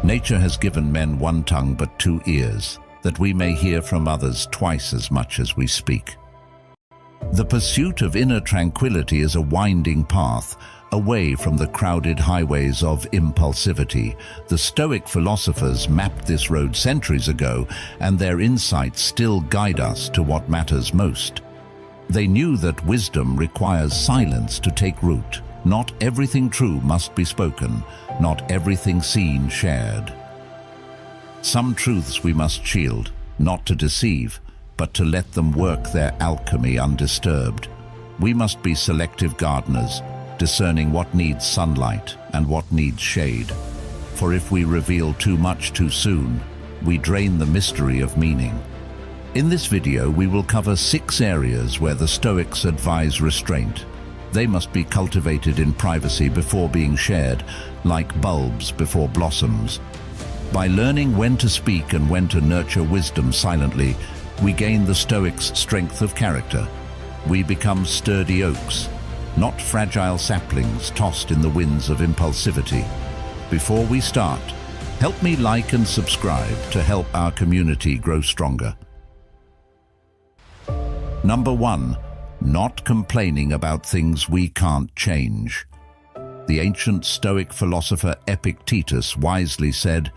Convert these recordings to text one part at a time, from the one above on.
Nature has given men one tongue but two ears, that we may hear from others twice as much as we speak. The pursuit of inner tranquility is a winding path, away from the crowded highways of impulsivity. The Stoic philosophers mapped this road centuries ago, and their insights still guide us to what matters most. They knew that wisdom requires silence to take root. Not everything true must be spoken, not everything seen shared. Some truths we must shield, not to deceive, but to let them work their alchemy undisturbed. We must be selective gardeners, discerning what needs sunlight and what needs shade. For if we reveal too much too soon, we drain the mystery of meaning. In this video, we will cover 6 areas where the Stoics advise restraint. They must be cultivated in privacy before being shared, like bulbs before blossoms. By learning when to speak and when to nurture wisdom silently, we gain the Stoics' strength of character. We become sturdy oaks, not fragile saplings tossed in the winds of impulsivity. Before we start, help me like and subscribe to help our community grow stronger. Number 1. Not complaining about things we can't change. The ancient Stoic philosopher Epictetus wisely said,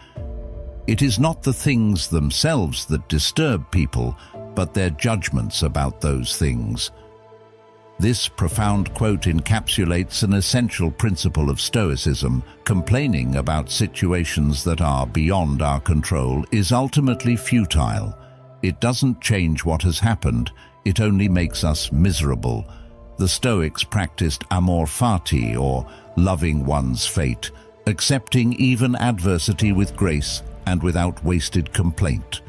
"It is not the things themselves that disturb people, but their judgments about those things." This profound quote encapsulates an essential principle of Stoicism. Complaining about situations that are beyond our control is ultimately futile. It doesn't change what has happened, it only makes us miserable. The Stoics practiced amor fati, or loving one's fate, accepting even adversity with grace and without wasted complaint.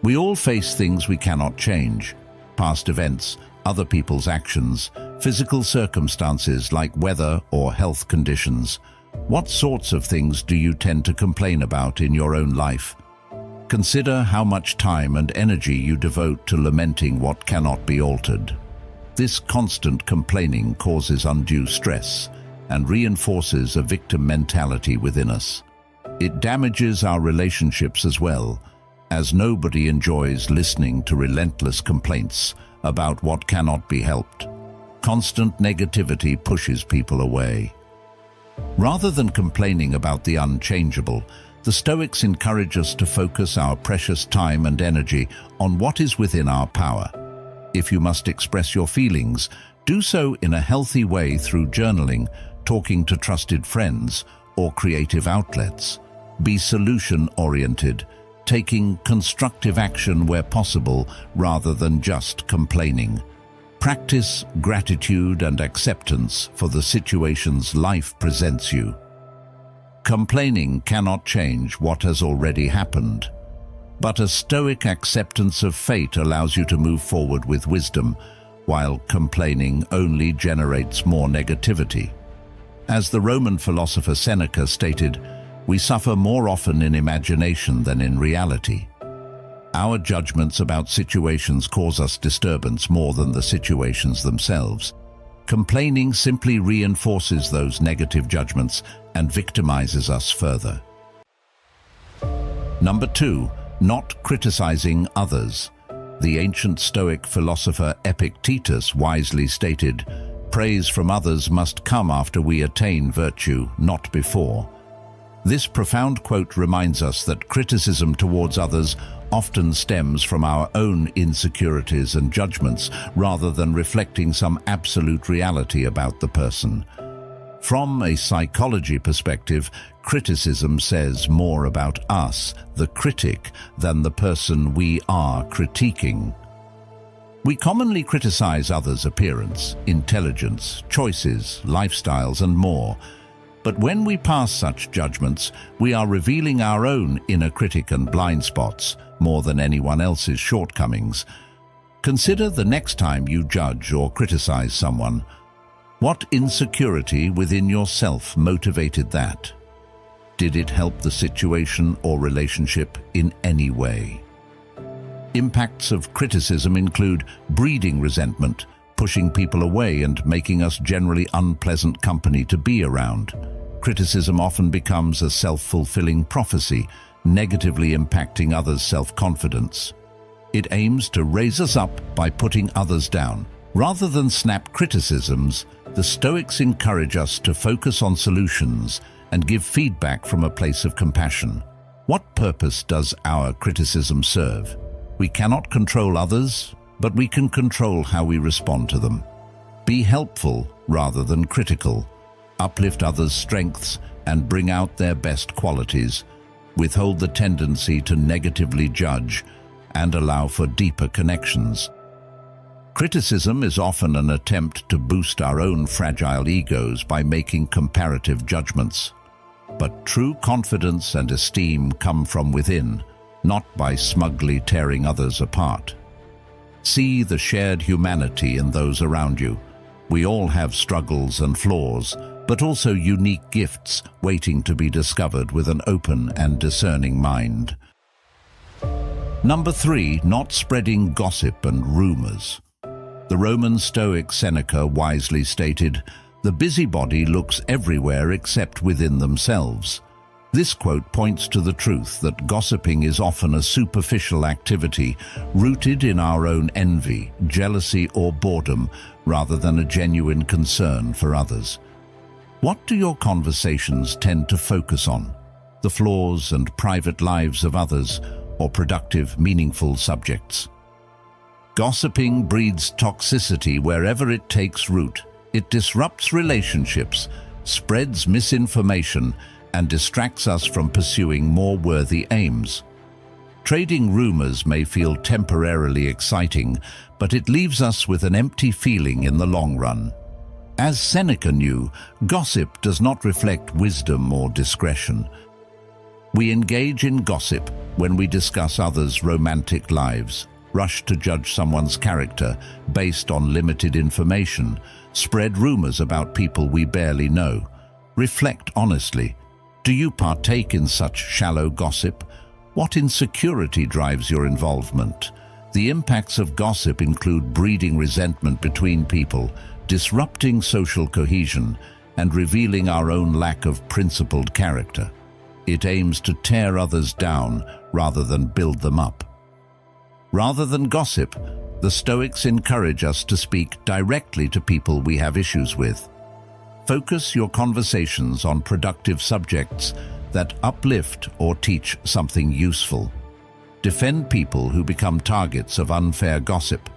We all face things we cannot change: past events, other people's actions, physical circumstances like weather or health conditions. What sorts of things do you tend to complain about in your own life? Consider how much time and energy you devote to lamenting what cannot be altered. This constant complaining causes undue stress and reinforces a victim mentality within us. It damages our relationships as well, as nobody enjoys listening to relentless complaints about what cannot be helped. Constant negativity pushes people away. Rather than complaining about the unchangeable, the Stoics encourage us to focus our precious time and energy on what is within our power. If you must express your feelings, do so in a healthy way through journaling, talking to trusted friends, or creative outlets. Be solution-oriented, taking constructive action where possible rather than just complaining. Practice gratitude and acceptance for the situations life presents you. Complaining cannot change what has already happened, but a Stoic acceptance of fate allows you to move forward with wisdom, while complaining only generates more negativity. As the Roman philosopher Seneca stated, "We suffer more often in imagination than in reality." Our judgments about situations cause us disturbance more than the situations themselves. Complaining simply reinforces those negative judgments and victimizes us further. Number 2. Not criticizing others. The ancient Stoic philosopher Epictetus wisely stated, "Praise from others must come after we attain virtue, not before." This profound quote reminds us that criticism towards others often stems from our own insecurities and judgments, rather than reflecting some absolute reality about the person. From a psychology perspective, criticism says more about us, the critic, than the person we are critiquing. We commonly criticize others' appearance, intelligence, choices, lifestyles, and more. But when we pass such judgments, we are revealing our own inner critic and blind spots more than anyone else's shortcomings. Consider the next time you judge or criticize someone. What insecurity within yourself motivated that? Did it help the situation or relationship in any way? Impacts of criticism include breeding resentment, pushing people away and making us generally unpleasant company to be around. criticism often becomes a self-fulfilling prophecy, negatively impacting others' self-confidence. It aims to raise us up by putting others down. Rather than snap criticisms, the Stoics encourage us to focus on solutions and give feedback from a place of compassion. What purpose does our criticism serve? We cannot control others, but we can control how we respond to them. Be helpful rather than critical. Uplift others' strengths and bring out their best qualities. Withhold the tendency to negatively judge and allow for deeper connections. Criticism is often an attempt to boost our own fragile egos by making comparative judgments. But true confidence and esteem come from within, not by smugly tearing others apart. See the shared humanity in those around you. We all have struggles and flaws, but also unique gifts waiting to be discovered with an open and discerning mind. Number 3, not spreading gossip and rumors. The Roman Stoic Seneca wisely stated, "The busybody looks everywhere except within themselves." This quote points to the truth that gossiping is often a superficial activity rooted in our own envy, jealousy, or boredom, rather than a genuine concern for others. What do your conversations tend to focus on? The flaws and private lives of others, or productive, meaningful subjects? Gossiping breeds toxicity wherever it takes root. It disrupts relationships, spreads misinformation, and distracts us from pursuing more worthy aims. Trading rumors may feel temporarily exciting, but it leaves us with an empty feeling in the long run. As Seneca knew, gossip does not reflect wisdom or discretion. We engage in gossip when we discuss others' romantic lives, rush to judge someone's character based on limited information, spread rumors about people we barely know. Reflect honestly. Do you partake in such shallow gossip? What insecurity drives your involvement? The impacts of gossip include breeding resentment between people, disrupting social cohesion, and revealing our own lack of principled character. It aims to tear others down rather than build them up. Rather than gossip, the Stoics encourage us to speak directly to people we have issues with. Focus your conversations on productive subjects that uplift or teach something useful. Defend people who become targets of unfair gossip,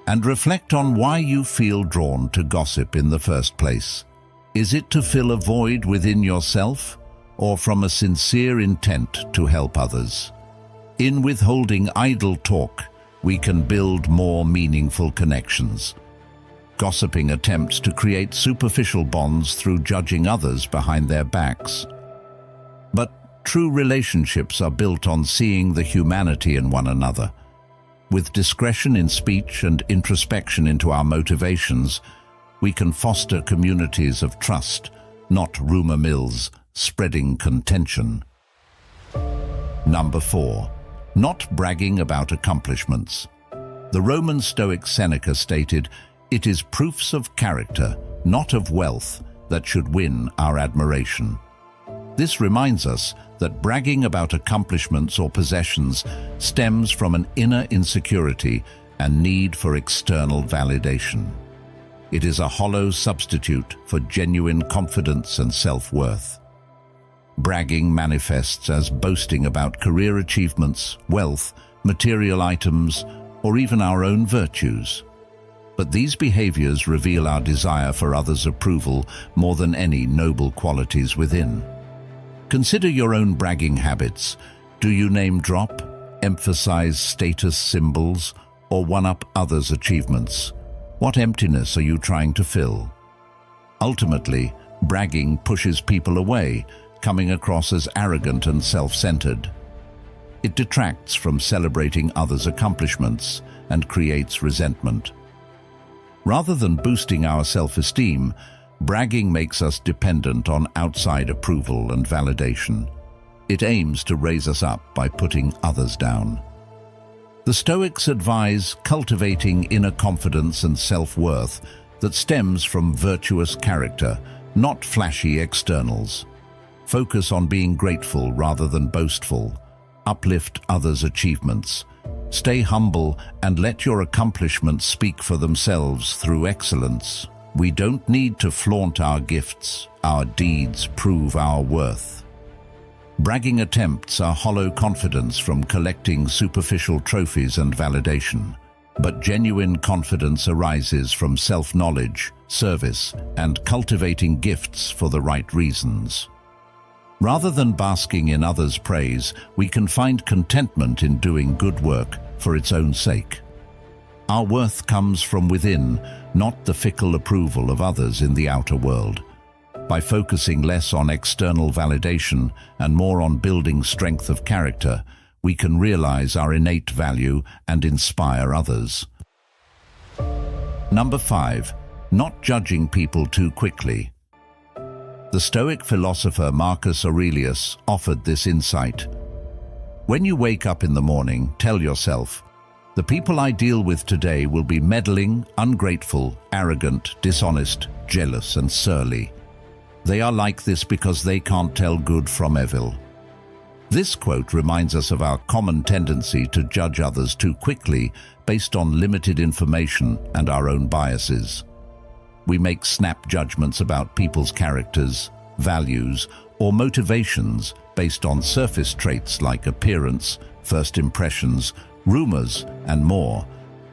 and reflect on why you feel drawn to gossip in the first place. Is it to fill a void within yourself, or from a sincere intent to help others? In withholding idle talk, we can build more meaningful connections. Gossiping attempts to create superficial bonds through judging others behind their backs. But true relationships are built on seeing the humanity in one another. With discretion in speech and introspection into our motivations, we can foster communities of trust, not rumor mills spreading contention. Number 4, not bragging about accomplishments. The Roman Stoic Seneca stated, "It is proofs of character, not of wealth, that should win our admiration." This reminds us that bragging about accomplishments or possessions stems from an inner insecurity and need for external validation. It is a hollow substitute for genuine confidence and self-worth. Bragging manifests as boasting about career achievements, wealth, material items, or even our own virtues. But these behaviors reveal our desire for others' approval more than any noble qualities within. Consider your own bragging habits. Do you name drop, emphasize status symbols, or one-up others' achievements? What emptiness are you trying to fill? Ultimately, bragging pushes people away, coming across as arrogant and self-centered. It detracts from celebrating others' accomplishments and creates resentment. Rather than boosting our self-esteem, bragging makes us dependent on outside approval and validation. It aims to raise us up by putting others down. The Stoics advise cultivating inner confidence and self-worth that stems from virtuous character, not flashy externals. Focus on being grateful rather than boastful. Uplift others' achievements. Stay humble and let your accomplishments speak for themselves through excellence. We don't need to flaunt our gifts. Our deeds prove our worth. Bragging attempts are hollow confidence from collecting superficial trophies and validation. But genuine confidence arises from self-knowledge, service, and cultivating gifts for the right reasons. Rather than basking in others' praise, we can find contentment in doing good work for its own sake. Our worth comes from within, not the fickle approval of others in the outer world. By focusing less on external validation and more on building strength of character, we can realize our innate value and inspire others. Number 5. Not judging people too quickly. The Stoic philosopher Marcus Aurelius offered this insight. When you wake up in the morning, tell yourself, "The people I deal with today will be meddling, ungrateful, arrogant, dishonest, jealous, and surly. They are like this because they can't tell good from evil." This quote reminds us of our common tendency to judge others too quickly based on limited information and our own biases. We make snap judgments about people's characters, values, or motivations based on surface traits like appearance, first impressions, rumors, and more.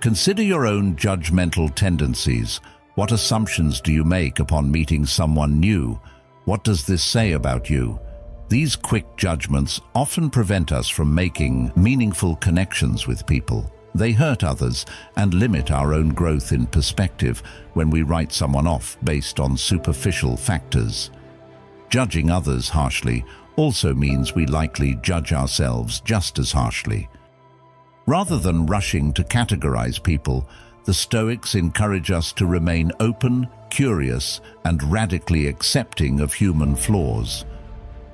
Consider your own judgmental tendencies. What assumptions do you make upon meeting someone new? What does this say about you? These quick judgments often prevent us from making meaningful connections with people. They hurt others and limit our own growth in perspective when we write someone off based on superficial factors. Judging others harshly also means we likely judge ourselves just as harshly. Rather than rushing to categorize people, the Stoics encourage us to remain open, curious, and radically accepting of human flaws.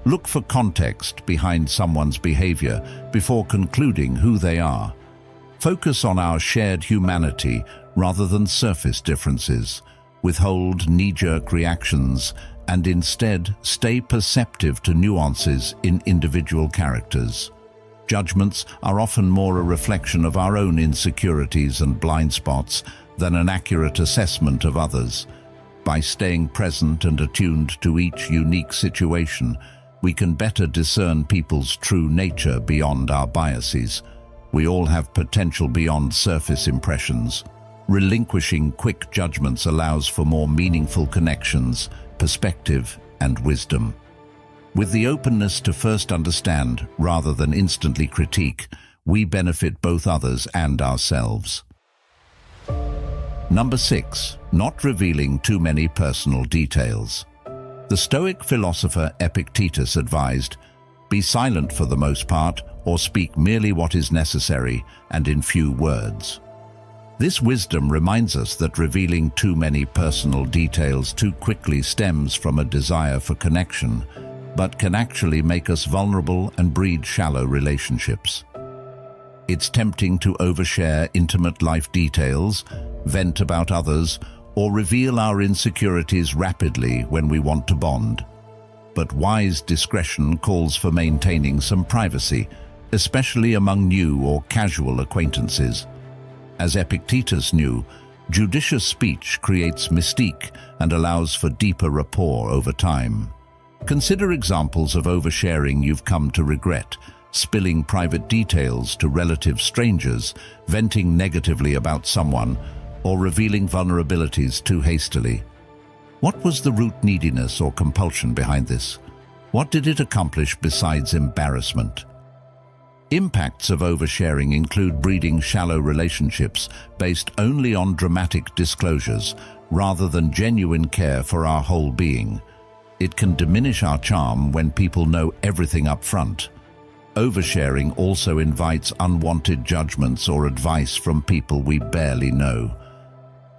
Look for context behind someone's behavior before concluding who they are. Focus on our shared humanity rather than surface differences. Withhold knee-jerk reactions and instead stay perceptive to nuances in individual characters. Judgments are often more a reflection of our own insecurities and blind spots than an accurate assessment of others. By staying present and attuned to each unique situation, we can better discern people's true nature beyond our biases. We all have potential beyond surface impressions. Relinquishing quick judgments allows for more meaningful connections, perspective, and wisdom. With the openness to first understand rather than instantly critique, we benefit both others and ourselves. Number 6. Not revealing too many personal details. The Stoic philosopher Epictetus advised, "Be silent for the most part, or speak merely what is necessary and in few words." This wisdom reminds us that revealing too many personal details too quickly stems from a desire for connection, but can actually make us vulnerable and breed shallow relationships. It's tempting to overshare intimate life details, vent about others, or reveal our insecurities rapidly when we want to bond. But wise discretion calls for maintaining some privacy, especially among new or casual acquaintances. As Epictetus knew, judicious speech creates mystique and allows for deeper rapport over time. Consider examples of oversharing you've come to regret: spilling private details to relative strangers, venting negatively about someone, or revealing vulnerabilities too hastily. What was the root neediness or compulsion behind this? What did it accomplish besides embarrassment? Impacts of oversharing include breeding shallow relationships based only on dramatic disclosures rather than genuine care for our whole being. It can diminish our charm when people know everything up front. Oversharing also invites unwanted judgments or advice from people we barely know.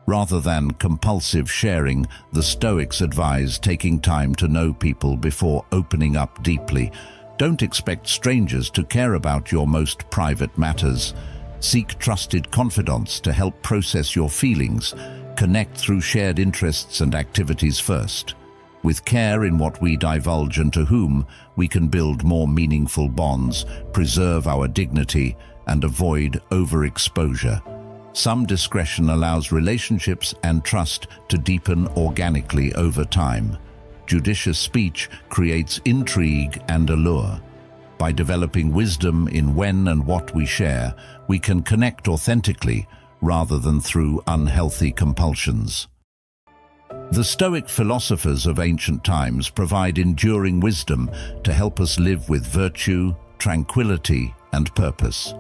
Rather than compulsive sharing, the Stoics advise taking time to know people before opening up deeply. Don't expect strangers to care about your most private matters. Seek trusted confidants to help process your feelings. Connect through shared interests and activities first. With care in what we divulge and to whom, we can build more meaningful bonds, preserve our dignity, and avoid overexposure. Some discretion allows relationships and trust to deepen organically over time. Judicious speech creates intrigue and allure. By developing wisdom in when and what we share, we can connect authentically rather than through unhealthy compulsions. The Stoic philosophers of ancient times provide enduring wisdom to help us live with virtue, tranquility, and purpose.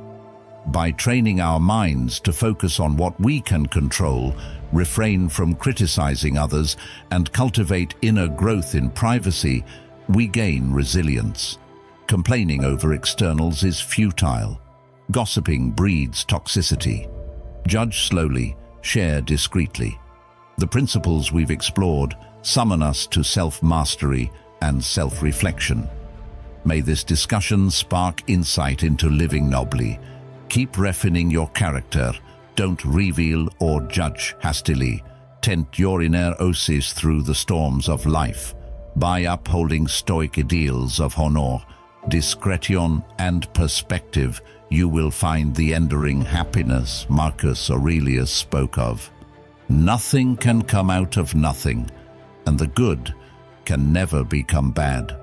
By training our minds to focus on what we can control, refrain from criticizing others, and cultivate inner growth in privacy, we gain resilience. Complaining over externals is futile. Gossiping breeds toxicity. Judge slowly, share discreetly. The principles we've explored summon us to self-mastery and self-reflection. May this discussion spark insight into living nobly. Keep refining your character. Don't reveal or judge hastily. Tent your inner oasis through the storms of life. By upholding Stoic ideals of honor, discretion, and perspective, you will find the enduring happiness Marcus Aurelius spoke of. Nothing can come out of nothing, and the good can never become bad.